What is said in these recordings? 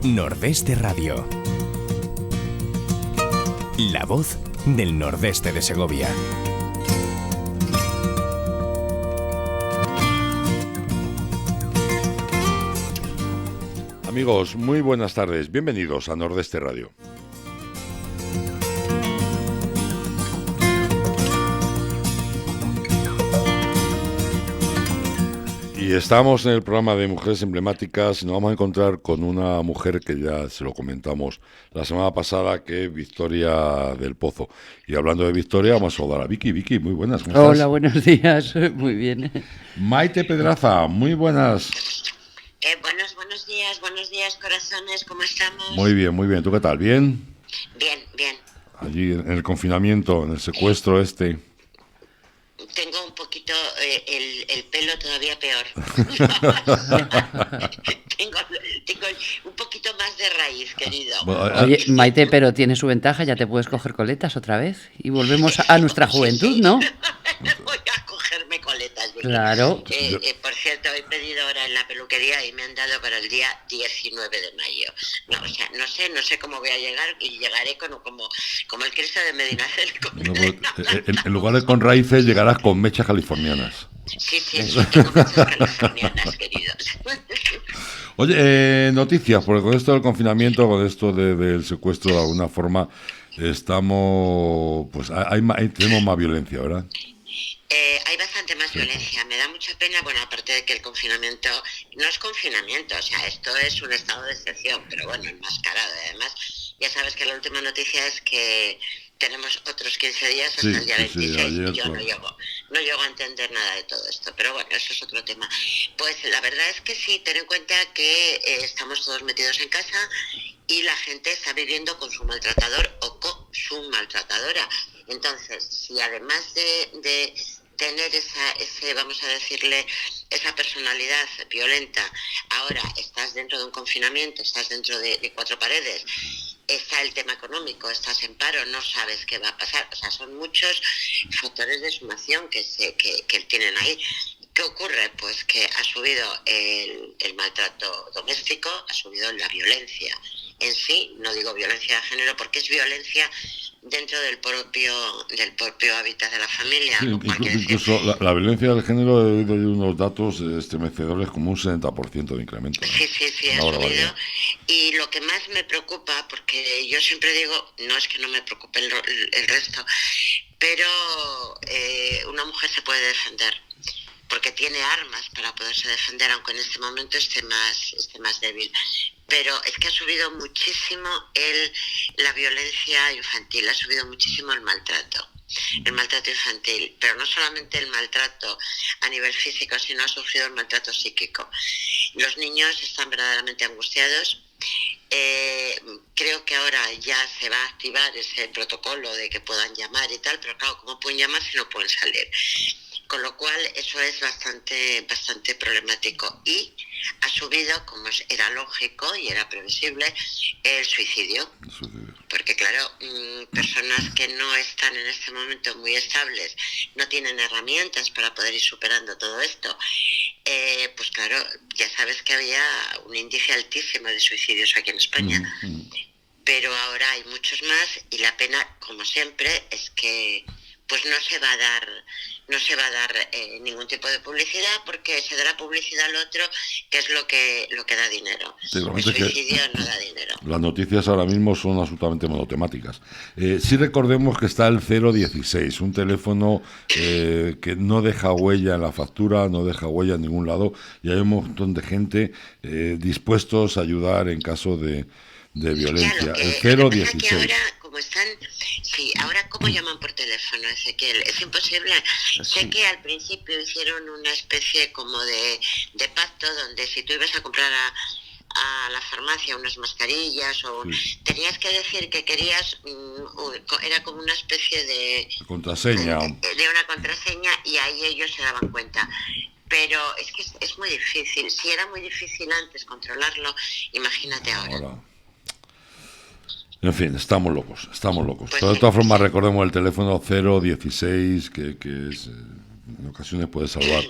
Nordeste Radio. La voz del nordeste de Segovia. Amigos, muy buenas tardes. Bienvenidos a Nordeste Radio. Y estamos en el programa de Mujeres Emblemáticas y nos vamos a encontrar con una mujer que ya se lo comentamos la semana pasada, que es Victoria del Pozo. Y hablando de Victoria, vamos a saludar a Vicky. Vicky, muy buenas. ¿Cómo estás? Hola, buenos días. Muy bien. Maite Pedraza, muy buenas. Buenos días, corazones, ¿cómo estamos? Muy bien, muy bien. ¿Tú qué tal? ¿Bien? Bien. Allí en el confinamiento, en el secuestro este. Tengo un poquito el pelo todavía peor. tengo un poquito más de raíz, querido. Oye, Maite, pero tiene su ventaja, ya te puedes coger coletas otra vez y volvemos a nuestra juventud, ¿no? Voy a cogerme coletas. Claro. Por cierto, he pedido ahora en la peluquería y me han dado para el día 19 de mayo. No sé cómo voy a llegar, y llegaré como el Cristo de Medinaceli. En lugar de con raíces, llegarás con mechas californianas. Sí, tengo mechas californianas, queridos. Oye, noticias, porque con esto del confinamiento, con esto del secuestro, de alguna forma, estamos, pues tenemos más violencia, ¿verdad? Hay bastante más violencia, me da mucha pena, bueno, aparte de que el confinamiento no es confinamiento, o sea, esto es un estado de excepción, pero bueno, enmascarado. Además, ya sabes que la última noticia es que tenemos otros 15 días hasta el día 26, ayer, y yo no llego a entender nada de todo esto, pero bueno, eso es otro tema. Pues la verdad es que sí, ten en cuenta que estamos todos metidos en casa y la gente está viviendo con su maltratador o con su maltratadora. Entonces, si además de tener ese, vamos a decirle, esa personalidad violenta, ahora estás dentro de un confinamiento, estás dentro de cuatro paredes, está el tema económico, estás en paro, no sabes qué va a pasar. O sea, son muchos factores de sumación que tienen ahí. ¿Qué ocurre? Pues que ha subido el maltrato doméstico, ha subido la violencia en sí, no digo violencia de género porque es violencia dentro del propio hábitat de la familia. Sí, incluso la violencia del género, he oído unos datos estremecedores, como un 70% de incremento. Sí, ha subido. Y lo que más me preocupa, porque yo siempre digo, no es que no me preocupe el resto, pero una mujer se puede defender, porque tiene armas para poderse defender, aunque en este momento esté más débil. Pero es que ha subido muchísimo la violencia infantil, ha subido muchísimo el maltrato infantil, pero no solamente el maltrato a nivel físico, sino ha sufrido el maltrato psíquico. Los niños están verdaderamente angustiados. Creo que ahora ya se va a activar ese protocolo de que puedan llamar y tal, pero claro, ¿cómo pueden llamar si no pueden salir? Con lo cual eso es bastante problemático, y ha subido, como era lógico y era previsible, el suicidio. Porque claro, personas que no están en este momento muy estables, no tienen herramientas para poder ir superando todo esto, pues claro, ya sabes que había un índice altísimo de suicidios aquí en España, pero ahora hay muchos más, y la pena, como siempre, es que pues no se va a dar ningún tipo de publicidad, porque se dará publicidad al otro, que es lo que da dinero. Sí, el suicidio no da dinero. Las noticias ahora mismo son absolutamente monotemáticas. Sí, recordemos que está el 016, un teléfono que no deja huella en la factura, no deja huella en ningún lado, y hay un montón de gente dispuestos a ayudar en caso de violencia. El 016. Ahora ¿cómo llaman por teléfono, Ezequiel? Es imposible. Sí. Sé que al principio hicieron una especie como de pacto, donde si tú ibas a comprar a la farmacia unas mascarillas tenías que decir que querías, era como una especie de contraseña, de una contraseña, y ahí ellos se daban cuenta. Pero es que es muy difícil. Si era muy difícil antes controlarlo, imagínate ahora. En fin, estamos locos. Pues Pero de todas formas, recordemos el teléfono 016, que es en ocasiones puede salvar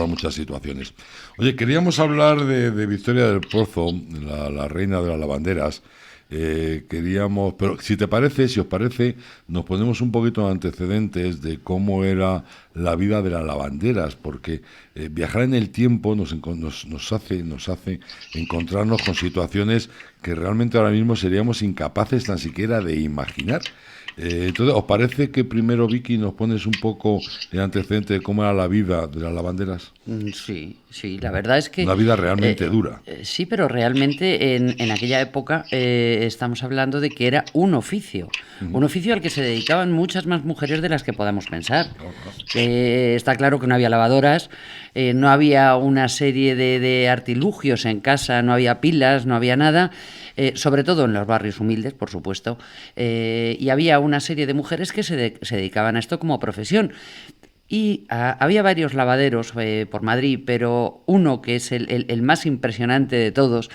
muchas situaciones. Oye, queríamos hablar de Victoria del Pozo, la reina de las lavanderas. Pero si os parece, nos ponemos un poquito de antecedentes de cómo era la vida de las lavanderas, porque viajar en el tiempo nos hace encontrarnos con situaciones que realmente ahora mismo seríamos incapaces tan siquiera de imaginar. Entonces, ¿os parece que primero, Vicky, nos pones un poco el antecedente de cómo era la vida de las lavanderas? Sí, la verdad es que... Una vida realmente dura. Sí, pero realmente en aquella época estamos hablando de que era un oficio. Un oficio al que se dedicaban muchas más mujeres de las que podamos pensar. Está claro que no había lavadoras, no había una serie de artilugios en casa, no había pilas, no había nada... sobre todo en los barrios humildes, por supuesto, y había una serie de mujeres que se dedicaban a esto como profesión. Y había varios lavaderos por Madrid, pero uno que es el más impresionante de todos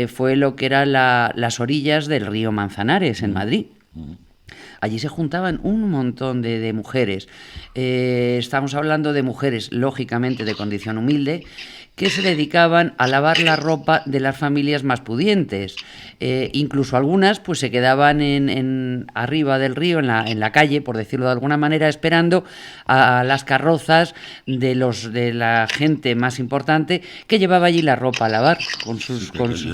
fue lo que eran las orillas del río Manzanares, en Madrid. Allí se juntaban un montón de mujeres. Estamos hablando de mujeres, lógicamente, de condición humilde, que se dedicaban a lavar la ropa de las familias más pudientes. Incluso algunas pues se quedaban arriba del río, en la calle, por decirlo de alguna manera, esperando a las carrozas de la gente más importante que llevaba allí la ropa a lavar.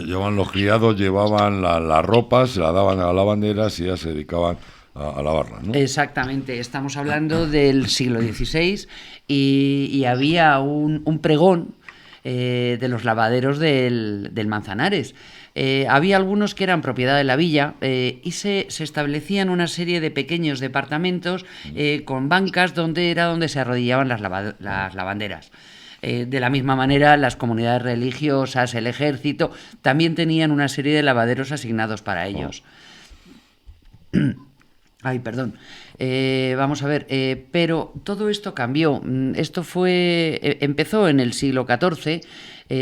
Llevaban los criados, llevaban la ropa, se la daban a las lavanderas y ya se dedicaban a lavarla, ¿no? Exactamente, estamos hablando del siglo XVI y había un pregón de los lavaderos del Manzanares. Había algunos que eran propiedad de la villa y se establecían una serie de pequeños departamentos con bancas donde se arrodillaban las lavanderas. De la misma manera, las comunidades religiosas, el ejército, también tenían una serie de lavaderos asignados para ellos. Ay, perdón. Vamos a ver, pero todo esto cambió. Empezó en el siglo XIV.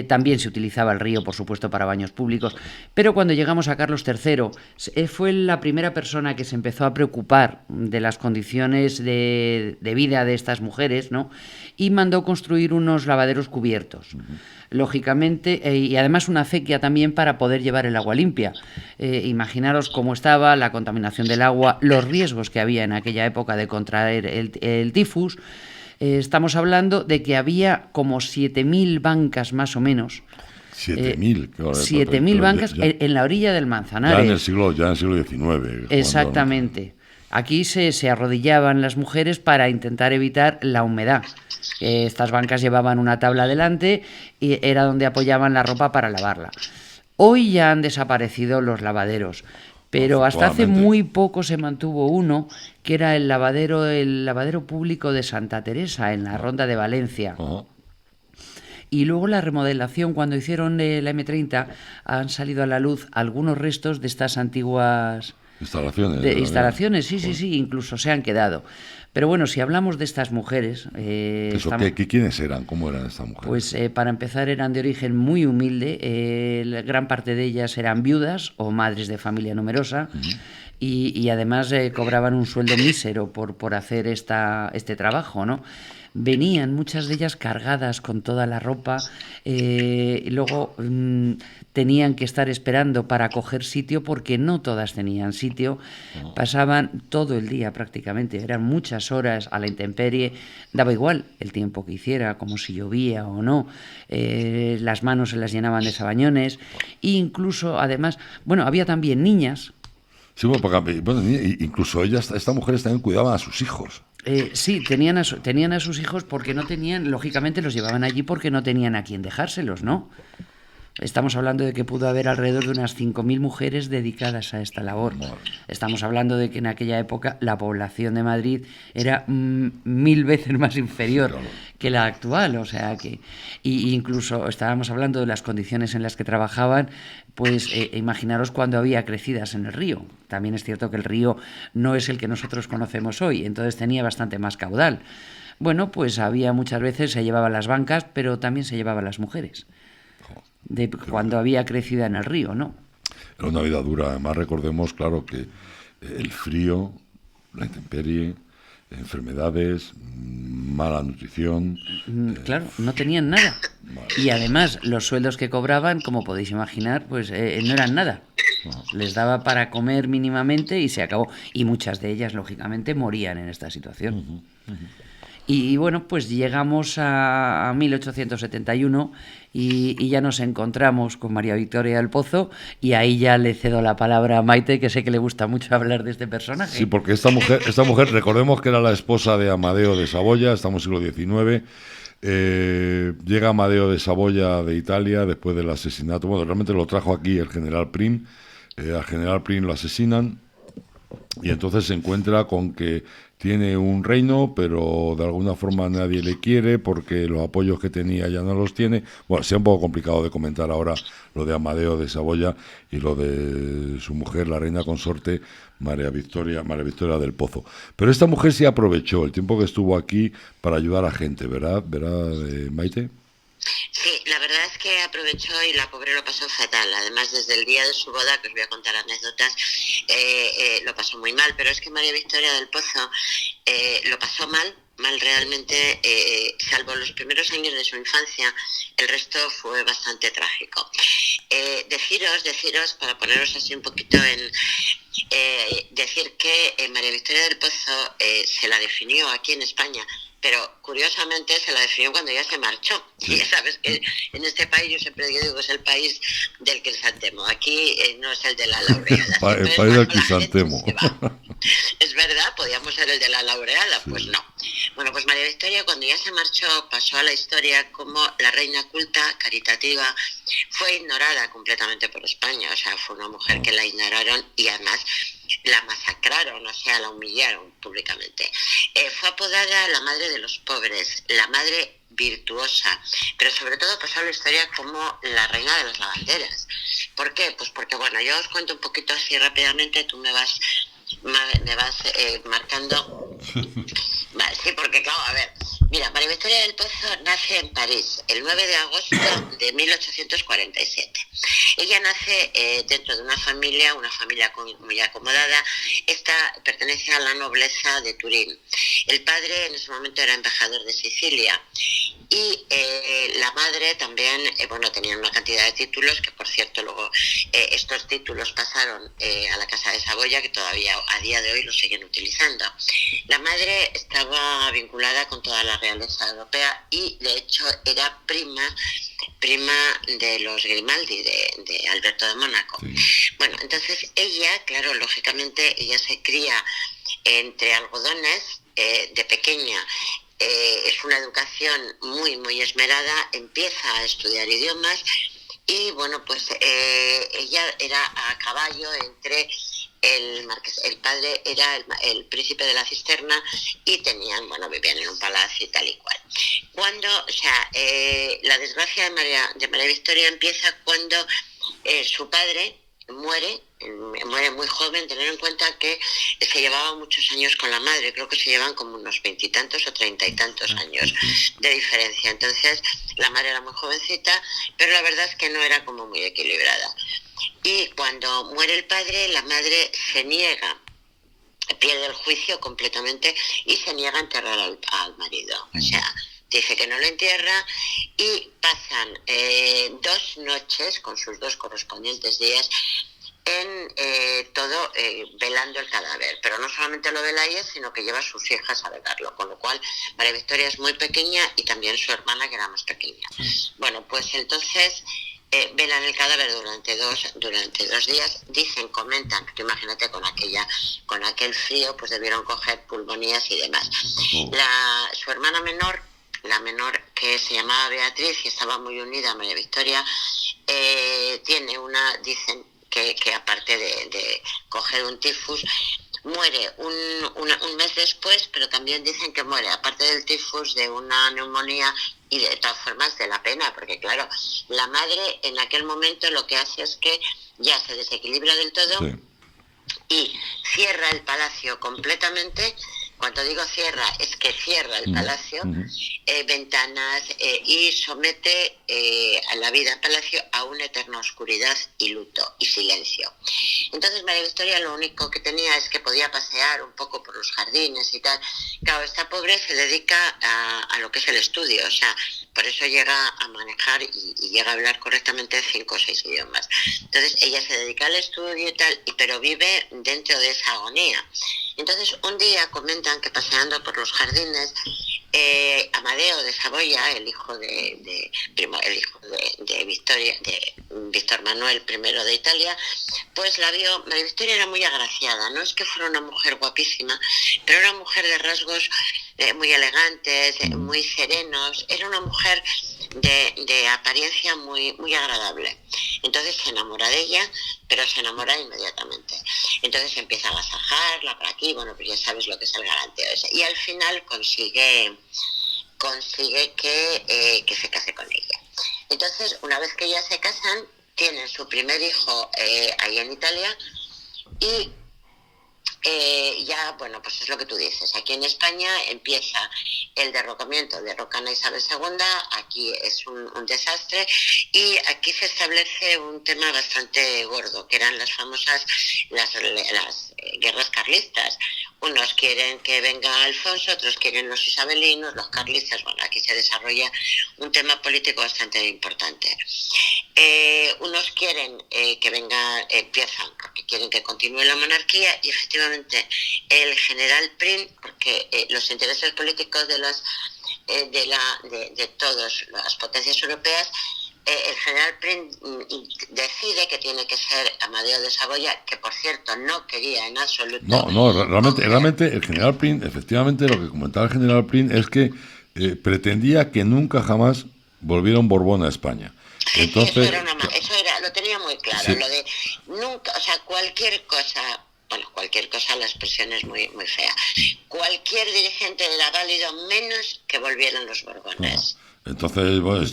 También se utilizaba el río, por supuesto, para baños públicos, pero cuando llegamos a Carlos III, fue la primera persona que se empezó a preocupar de las condiciones de vida de estas mujeres, ¿no? Y mandó construir unos lavaderos cubiertos. Lógicamente, y además una acequia también para poder llevar el agua limpia. Imaginaros cómo estaba la contaminación del agua, los riesgos que había en aquella época de contraer el tifus. Estamos hablando de que había como 7.000 bancas más o menos. 7.000. 7.000 bancas en la orilla del Manzanares. Ya en el siglo XIX. Exactamente. Aquí se arrodillaban las mujeres para intentar evitar la humedad. Estas bancas llevaban una tabla adelante y era donde apoyaban la ropa para lavarla. Hoy ya han desaparecido los lavaderos, pero hasta hace muy poco se mantuvo uno que era el lavadero público de Santa Teresa, en la Ronda de Valencia. Y luego la remodelación, cuando hicieron la M30, han salido a la luz algunos restos de estas antiguas instalaciones, sí, incluso se han quedado. Pero bueno, si hablamos de estas mujeres... ¿Quiénes eran? ¿Cómo eran estas mujeres? Pues para empezar eran de origen muy humilde, gran parte de ellas eran viudas o madres de familia numerosa, y además cobraban un sueldo mísero por hacer este trabajo, ¿no? Venían muchas de ellas cargadas con toda la ropa, y luego tenían que estar esperando para coger sitio porque no todas tenían sitio. Pasaban todo el día prácticamente, eran muchas horas a la intemperie, daba igual el tiempo que hiciera, como si llovía o no, las manos se las llenaban de sabañones, e incluso además, había también niñas. Sí, porque incluso estas mujeres también cuidaban a sus hijos. Sí, tenían a sus hijos porque no tenían, lógicamente los llevaban allí porque no tenían a quién dejárselos, ¿no? Estamos hablando de que pudo haber alrededor de unas 5.000 mujeres dedicadas a esta labor. Estamos hablando de que en aquella época la población de Madrid era 1.000 veces más inferior que la actual, o sea que... Y incluso estábamos hablando de las condiciones en las que trabajaban, pues imaginaros cuando había crecidas en el río. También es cierto que el río no es el que nosotros conocemos hoy, entonces tenía bastante más caudal. Bueno, pues había muchas veces, se llevaban las bancas, pero también se llevaban las mujeres. Cuando había crecida en el río, ¿no? Era una vida dura. Además, recordemos, claro, que el frío, la intemperie, enfermedades, mala nutrición. Claro, no tenían nada. Y además, los sueldos que cobraban, como podéis imaginar, pues no eran nada. Les daba para comer mínimamente y se acabó. Y muchas de ellas, lógicamente, morían en esta situación. Y bueno, pues llegamos a 1871 y ya nos encontramos con María Victoria del Pozo, y ahí ya le cedo la palabra a Maite, que sé que le gusta mucho hablar de este personaje. Sí, porque esta mujer, recordemos que era la esposa de Amadeo de Saboya, estamos en el siglo XIX. Llega Amadeo de Saboya de Italia después del asesinato. Bueno, realmente lo trajo aquí el general Prim. Al general Prim lo asesinan y entonces se encuentra con que tiene un reino, pero de alguna forma nadie le quiere porque los apoyos que tenía ya no los tiene. Bueno, sea un poco complicado de comentar ahora lo de Amadeo de Saboya y lo de su mujer, la reina consorte María Victoria del Pozo. Pero esta mujer sí aprovechó el tiempo que estuvo aquí para ayudar a gente, ¿verdad, Maite? Sí, la verdad es que aprovechó y la pobre lo pasó fatal. Además, desde el día de su boda, que os voy a contar anécdotas, lo pasó muy mal. Pero es que María Victoria del Pozo lo pasó mal realmente, salvo los primeros años de su infancia. El resto fue bastante trágico. Deciros, para poneros así un poquito en... decir que María Victoria del Pozo se la definió aquí en España, pero curiosamente se la definió cuando ya se marchó. Sí. Y ya sabes que en este país, yo siempre digo que es el país del crisantemo. Aquí no es el de la laureada. El país del crisantemo. Es verdad, podíamos ser el de la laureada, sí. Pues no. Bueno, pues María Victoria, cuando ya se marchó, pasó a la historia como la reina culta, caritativa. Fue ignorada completamente por España. O sea, fue una mujer que la ignoraron y además la masacraron, o sea, la humillaron públicamente. Fue apodada la madre de los pobres, la madre virtuosa, pero sobre todo pasó a la historia como la reina de las lavanderas. ¿Por qué? Pues porque, bueno, yo os cuento un poquito así rápidamente, tú me vas marcando. Vale, sí, porque claro, a ver, mira, María Victoria del Pozo nace en París el 9 de agosto de 1847. Ella nace dentro de una familia muy acomodada. Esta pertenece a la nobleza de Turín. El padre en ese momento era embajador de Sicilia y la madre también, tenían una cantidad de títulos que, por cierto, luego estos títulos pasaron a la Casa de Saboya, que todavía a día de hoy lo siguen utilizando. La madre estaba vinculada con toda la realeza europea y, de hecho, era prima de los Grimaldi, de Alberto de Mónaco. Sí. Bueno, entonces ella, claro, lógicamente, ella se cría entre algodones de pequeña. Es una educación muy, muy esmerada, empieza a estudiar idiomas y, bueno, pues ella era a caballo entre el padre era el príncipe de la Cisterna y vivían en un palacio y tal y cual. La desgracia de María Victoria empieza cuando su padre muere muy joven. Tener en cuenta que se llevaba muchos años con la madre, creo que se llevan como unos 20 y tantos o 30 y tantos años de diferencia. Entonces la madre era muy jovencita, pero la verdad es que no era como muy equilibrada. Y cuando muere el padre, la madre se niega, pierde el juicio completamente y se niega a enterrar al marido. O sea, dice que no lo entierra y pasan 2 noches con sus 2 correspondientes días en velando el cadáver. Pero no solamente lo vela ella, sino que lleva a sus hijas a velarlo, con lo cual María Victoria es muy pequeña y también su hermana, que era más pequeña. Bueno, pues entonces velan el cadáver durante dos días. Comentan que imagínate con aquel frío, pues debieron coger pulmonías y demás. Su hermana menor, la menor, que se llamaba Beatriz y estaba muy unida a María Victoria, dicen que aparte de coger un tifus, muere un mes después, pero también dicen que muere, aparte del tifus, de una neumonía y de todas formas de la pena, porque claro, la madre en aquel momento lo que hace es que ya se desequilibra del todo. Sí. Y cierra el palacio completamente cuando digo cierra, es que cierra el palacio, ventanas, y somete a la vida en palacio a una eterna oscuridad y luto y silencio. Entonces María Victoria lo único que tenía es que podía pasear un poco por los jardines y tal. Claro, esta pobre se dedica a lo que es el estudio, o sea, por eso llega a manejar y llega a hablar correctamente 5 o 6 idiomas. Entonces ella se dedica al estudio y tal, pero vive dentro de esa agonía. Entonces un día comentan que paseando por los jardines, Amadeo de Saboya, el hijo de Victoria, de Víctor Manuel I de Italia, pues la vio. María Victoria era muy agraciada, no es que fuera una mujer guapísima, pero era una mujer de rasgos muy elegantes, muy serenos, era una mujer de apariencia muy agradable. Entonces se enamora de ella, pero se enamora inmediatamente. Entonces empieza a agasajarla para aquí, bueno, pues ya sabes lo que es el galanteo ese. Y al final consigue que se case con ella. Entonces, una vez que ya se casan, tienen su primer hijo ahí en Italia y ya, bueno, pues es lo que tú dices. Aquí en España empieza el derrocamiento, derrocan a Isabel II, aquí es un desastre y aquí se establece un tema bastante gordo, que eran las famosas las guerras carlistas. Unos quieren que venga Alfonso, otros quieren los isabelinos, los carlistas. Bueno, aquí se desarrolla un tema político bastante importante. Unos quieren que venga, empiezan porque quieren que continúe la monarquía y efectivamente el general Prim, porque los intereses políticos de todas las potencias europeas, el general Prim decide que tiene que ser Amadeo de Saboya, que por cierto no quería en absoluto. Realmente el general Prim, efectivamente lo que comentaba el general Prim es que pretendía que nunca jamás volviera un Borbón a España. Entonces, eso era, lo tenía muy claro, sí. Lo de nunca, o sea, cualquier cosa, la expresión es muy fea, cualquier dirigente era válido menos que volvieran los Borbones. Entonces, bueno,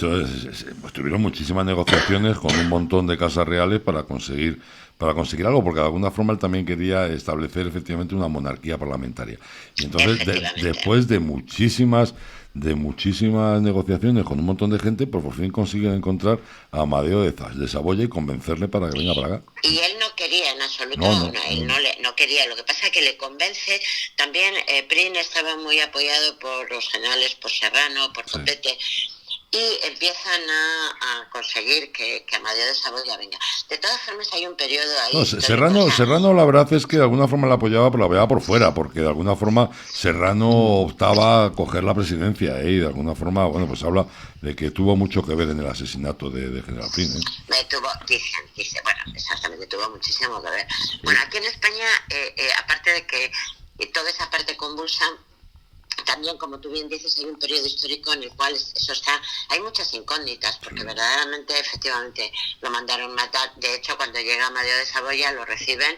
tuvieron muchísimas negociaciones con un montón de casas reales para conseguir algo, porque de alguna forma él también quería establecer efectivamente una monarquía parlamentaria. Y entonces, después de muchísimas negociaciones con un montón de gente, pues por fin consiguen encontrar a Amadeo de Saboya y convencerle para que venga para acá. Y él no quería en absoluto, él no quería. Lo que pasa es que le convence. También Prim estaba muy apoyado por los generales, por Serrano, por Copete, y empiezan a conseguir que Amadeo de Saboya venga. De todas formas hay un periodo ahí. Serrano la verdad es que de alguna forma la apoyaba, pero la apoyaba por fuera, porque de alguna forma Serrano optaba a coger la presidencia, y de alguna forma, bueno, pues habla de que tuvo mucho que ver en el asesinato de General Prim. Dice, bueno, exactamente, tuvo muchísimo que ver. Sí. Bueno, aquí en España, aparte de que toda esa parte convulsa, también, como tú bien dices, hay un periodo histórico en el cual hay muchas incógnitas, porque verdaderamente, efectivamente, lo mandaron matar. De hecho, cuando llega Amadeo de Saboya, lo reciben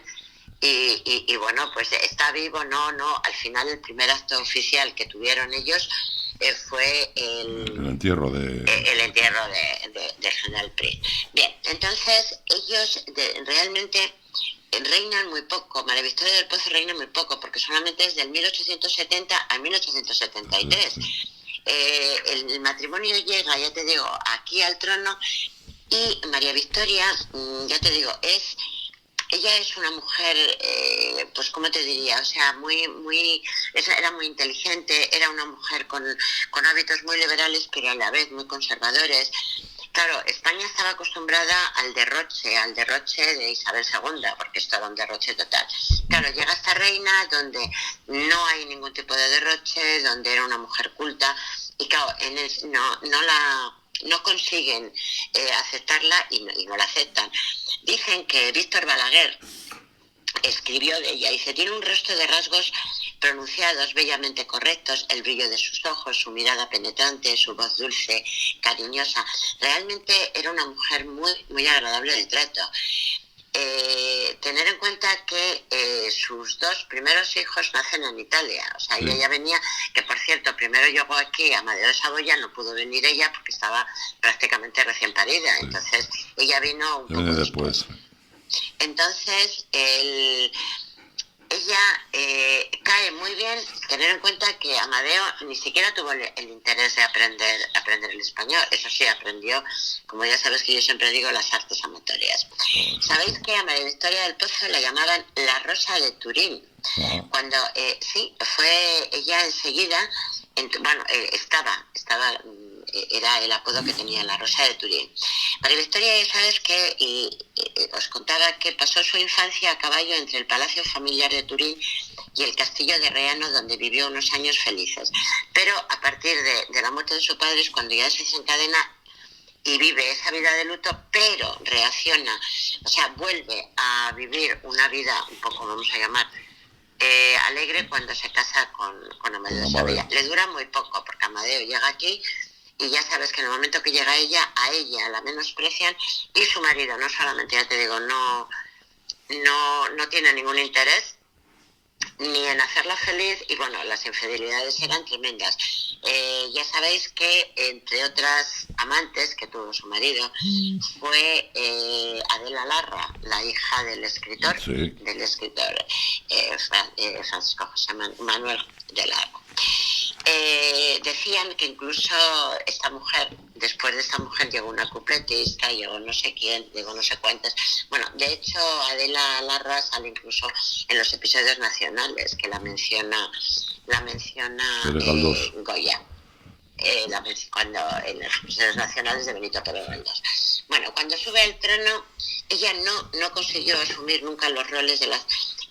y bueno, pues está vivo, no. Al final, el primer acto oficial que tuvieron ellos fue el entierro de general Prim. Bien, entonces, ellos realmente reinan muy poco. María Victoria del Pozo reina muy poco, porque solamente es del 1870 a 1873. El matrimonio llega, ya te digo, aquí al trono, y María Victoria, ya te digo, ella es una mujer, pues cómo te diría, o sea, era muy inteligente, era una mujer con hábitos muy liberales, pero a la vez muy conservadores. Claro, España estaba acostumbrada al derroche de Isabel II, porque esto era un derroche total. Claro, llega esta reina donde no hay ningún tipo de derroche, donde era una mujer culta, y claro, no consiguen aceptarla y no la aceptan. Dicen que Víctor Balaguer escribió de ella, dice, tiene un resto de rasgos pronunciados, bellamente correctos, el brillo de sus ojos, su mirada penetrante, su voz dulce, cariñosa. Realmente era una mujer muy agradable de trato. Tener en cuenta que sus 2 primeros hijos nacen en Italia, o sea, ella ya venía, que por cierto, primero llegó aquí a Amadeo de Saboya, no pudo venir ella porque estaba prácticamente recién parida, entonces ella vino un poco después. Entonces, ella cae muy bien. Tener en cuenta que Amadeo ni siquiera tuvo el interés de aprender el español. Eso sí, aprendió, como ya sabes que yo siempre digo, las artes amatorias. ¿Sabéis que a María Victoria del Pozo la llamaban la Rosa de Turín? Cuando, sí, fue ella enseguida, era el apodo que tenía, la Rosa de Turín. María Victoria, ya sabes que, os contaba que pasó su infancia a caballo entre el palacio familiar de Turín y el castillo de Reano, donde vivió unos años felices. Pero a partir de la muerte de su padre es cuando ya se desencadena y vive esa vida de luto, pero reacciona, o sea, vuelve a vivir una vida un poco, vamos a llamar, alegre cuando se casa con Amadeo de Saboya. Le dura muy poco, porque Amadeo llega aquí y ya sabes que en el momento que llega a ella la menosprecian, y su marido, no solamente, ya te digo, no tiene ningún interés ni en hacerla feliz, y bueno, las infidelidades eran tremendas. Ya sabéis que entre otras amantes que tuvo su marido fue Adela Larra, la hija del escritor, Francisco José Manuel de Larra. Decían que incluso esta mujer, después de esta mujer llegó una cupletista, llegó no sé quién, llegó no sé cuántas. Bueno, de hecho Adela Larra sale incluso en los episodios nacionales, que la menciona Goya. Cuando en los episodios nacionales de Benito Pérez Galdós. Bueno, cuando sube al trono, ella no consiguió asumir nunca los roles de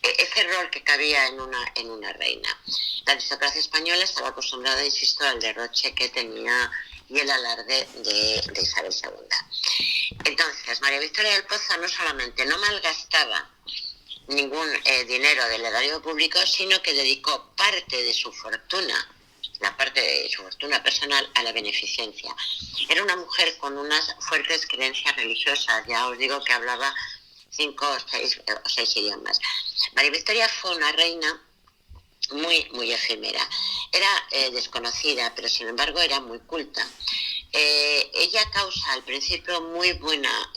ese rol que cabía en una reina. La aristocracia española estaba acostumbrada, insisto, al derroche que tenía y el alarde de Isabel II. Entonces, María Victoria del Pozo no solamente no malgastaba ningún dinero del erario público, sino que dedicó parte de su fortuna, la parte de su fortuna personal, a la beneficencia. Era una mujer con unas fuertes creencias religiosas. Ya os digo que hablaba 5 o 6 idiomas. María Victoria fue una reina muy, muy efímera. Era desconocida, pero sin embargo era muy culta. Ella causa al principio muy buena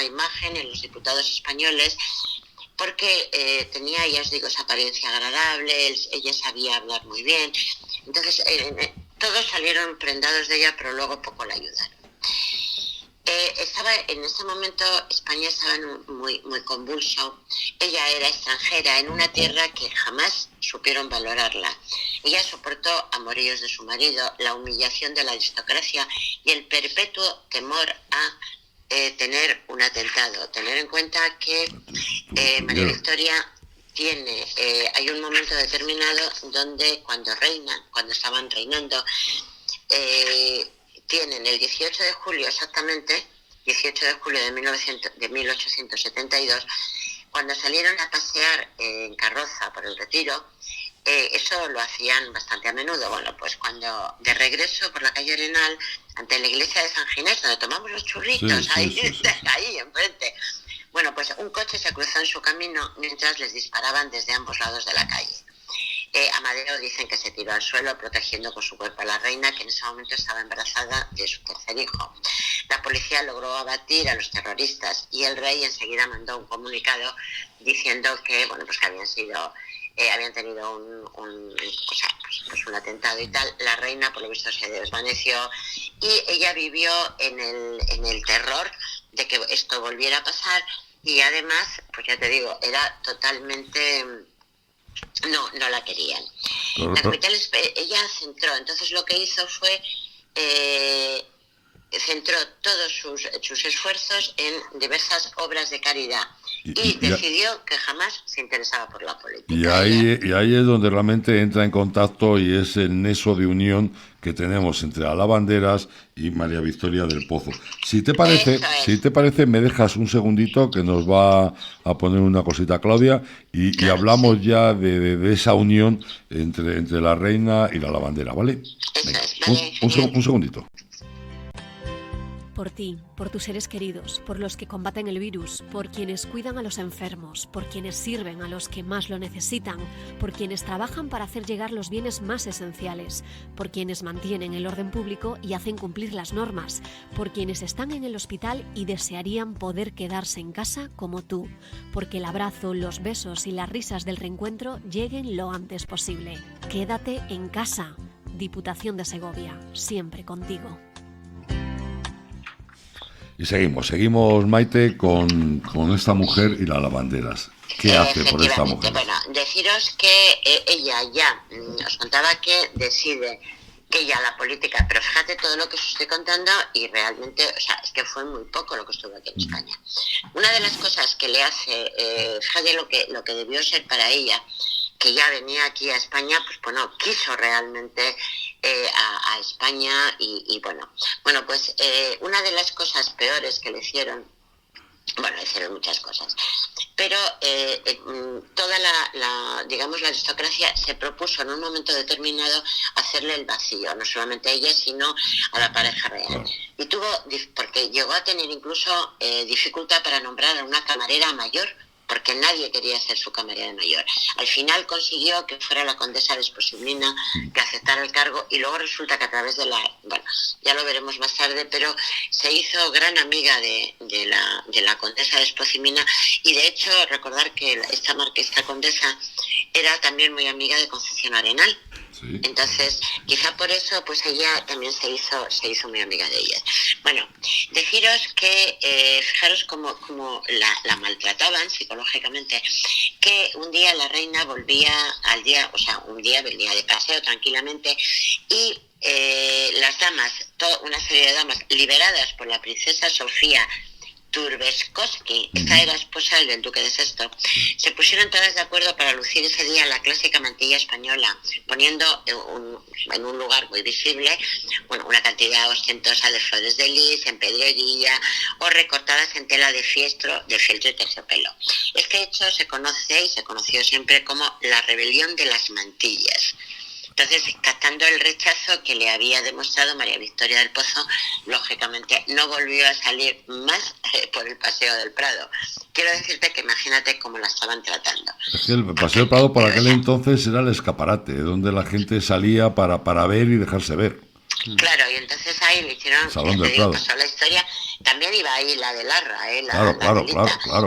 imagen en los diputados españoles, porque tenía, ya os digo, esa apariencia agradable, ella sabía hablar muy bien. Entonces, todos salieron prendados de ella, pero luego poco la ayudaron. En ese momento España estaba muy, muy convulso. Ella era extranjera en una tierra que jamás supieron valorarla. Ella soportó amoríos de su marido, la humillación de la aristocracia y el perpetuo temor a tener un atentado. Tener en cuenta que María Victoria hay un momento determinado donde cuando estaban reinando, tienen el 18 de julio exactamente, 18 de julio de 1872, cuando salieron a pasear en carroza por el Retiro. Eso lo hacían bastante a menudo. Bueno, pues cuando de regreso por la calle Arenal, ante la iglesia de San Ginés, donde tomamos los churritos, ahí enfrente, bueno, pues un coche se cruzó en su camino mientras les disparaban desde ambos lados de la calle. Amadeo dicen que se tiró al suelo protegiendo con su cuerpo a la reina, que en ese momento estaba embarazada de su tercer hijo. La policía logró abatir a los terroristas y el rey enseguida mandó un comunicado diciendo que, bueno, pues que habían tenido un atentado y tal. La reina, por lo visto, se desvaneció y ella vivió en el terror de que esto volviera a pasar, y además, pues ya te digo, era totalmente... No la querían. La capital, ella centró, entonces lo que hizo fue centró todos sus esfuerzos en diversas obras de caridad y decidió que jamás se interesaba por la política. Y ahí es donde realmente entra en contacto y es el nexo de unión que tenemos entre las lavanderas y María Victoria del Pozo. Si te parece, me dejas un segundito que nos va a poner una cosita Claudia y hablamos ya de esa unión entre la reina y la lavandera, ¿vale? Eso es, vale. Un segundito. Por ti, por tus seres queridos, por los que combaten el virus, por quienes cuidan a los enfermos, por quienes sirven a los que más lo necesitan, por quienes trabajan para hacer llegar los bienes más esenciales, por quienes mantienen el orden público y hacen cumplir las normas, por quienes están en el hospital y desearían poder quedarse en casa como tú, porque el abrazo, los besos y las risas del reencuentro lleguen lo antes posible. Quédate en casa. Diputación de Segovia, siempre contigo. Y seguimos, Maite, con esta mujer y las lavanderas. ¿Qué hace por esta mujer? Bueno, deciros que ella ya, os contaba que decide que ya la política, pero fíjate todo lo que os estoy contando y realmente, o sea, es que fue muy poco lo que estuvo aquí en España. Una de las cosas que le hace, fíjate lo que debió ser para ella, que ya venía aquí a España, pues bueno, quiso realmente a España y bueno, pues una de las cosas peores que le hicieron, bueno, le hicieron muchas cosas, pero toda digamos, la aristocracia se propuso en un momento determinado hacerle el vacío, no solamente a ella, sino a la pareja real. Y porque llegó a tener incluso dificultad para nombrar a una camarera mayor, porque nadie quería ser su camarera mayor. Al final consiguió que fuera la condesa de Esposimina, que aceptara el cargo, y luego resulta que a través de bueno, ya lo veremos más tarde, pero se hizo gran amiga de la condesa de Esposimina, y de hecho recordar que esta condesa era también muy amiga de Concepción Arenal. Sí. Entonces, quizá por eso, pues ella también se hizo muy amiga de ellas. Bueno, deciros que, fijaros cómo la maltrataban psicológicamente, que un día la reina volvía un día venía de paseo tranquilamente y las damas, una serie de damas liberadas por la princesa Sofía Turbeskowski, esta era esposa del duque de Sesto, se pusieron todas de acuerdo para lucir ese día la clásica mantilla española, poniendo en un lugar muy visible, bueno, una cantidad ostentosa de flores de lis, en pedrería o recortadas en tela de fieltro y terciopelo. Este hecho se conoce y se conoció siempre como la rebelión de las mantillas. Entonces, captando el rechazo que le había demostrado María Victoria del Pozo, lógicamente no volvió a salir más por el Paseo del Prado. Quiero decirte que imagínate cómo la estaban tratando. Es que el Paseo del Prado por aquel entonces era el escaparate, donde la gente salía para ver y dejarse ver. Claro, y entonces ahí le hicieron, pasó la historia. También iba ahí la de Larra, Claro.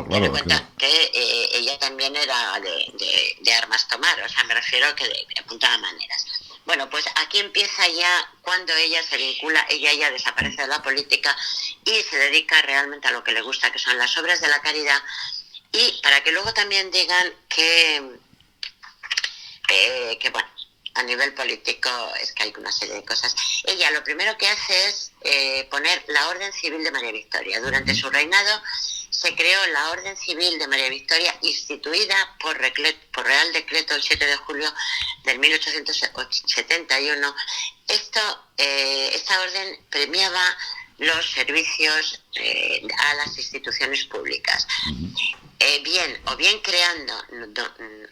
Ten en cuenta que ella también era de armas tomar, o sea, me refiero que apuntaba maneras. Bueno, pues aquí empieza ya cuando ella se vincula, ella ya desaparece de la política y se dedica realmente a lo que le gusta, que son las obras de la caridad, y para que luego también digan que bueno, a nivel político es que hay una serie de cosas. Ella lo primero que hace es poner la Orden Civil de María Victoria. Durante su reinado se creó la Orden Civil de María Victoria, instituida por Real Decreto el 7 de julio del 1871. Esta orden premiaba los servicios a las instituciones públicas. Bien creando,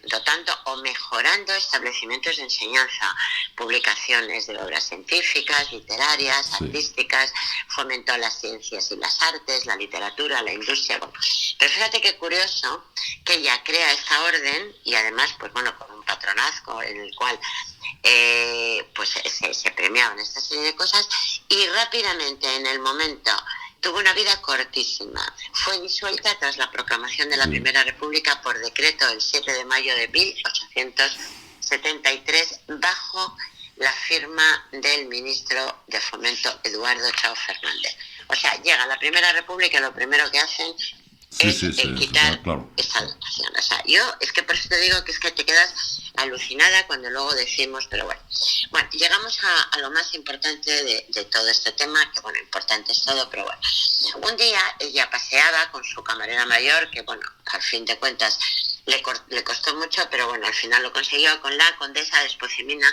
dotando o mejorando establecimientos de enseñanza, publicaciones de obras científicas, literarias, artísticas, fomentó las ciencias y las artes, la literatura, la industria. Pero fíjate qué curioso que ella crea esta orden y además, pues bueno, con un patronazgo en el cual pues se premiaban esta serie de cosas, y rápidamente en el momento tuvo una vida cortísima. Fue disuelta tras la proclamación de la Primera República por decreto el 7 de mayo de 1873 bajo la firma del ministro de Fomento Eduardo Chao Fernández. O sea, llega la Primera República y lo primero que hacen es quitar esta dotación. O sea, yo es que por eso te digo que es que te quedas alucinada cuando luego decimos, pero bueno, llegamos a lo más importante de todo este tema, que bueno, importante es todo, pero bueno, un día ella paseaba con su camarera mayor, que bueno, al fin de cuentas le costó mucho, pero bueno, al final lo consiguió, con la condesa de Esposimina,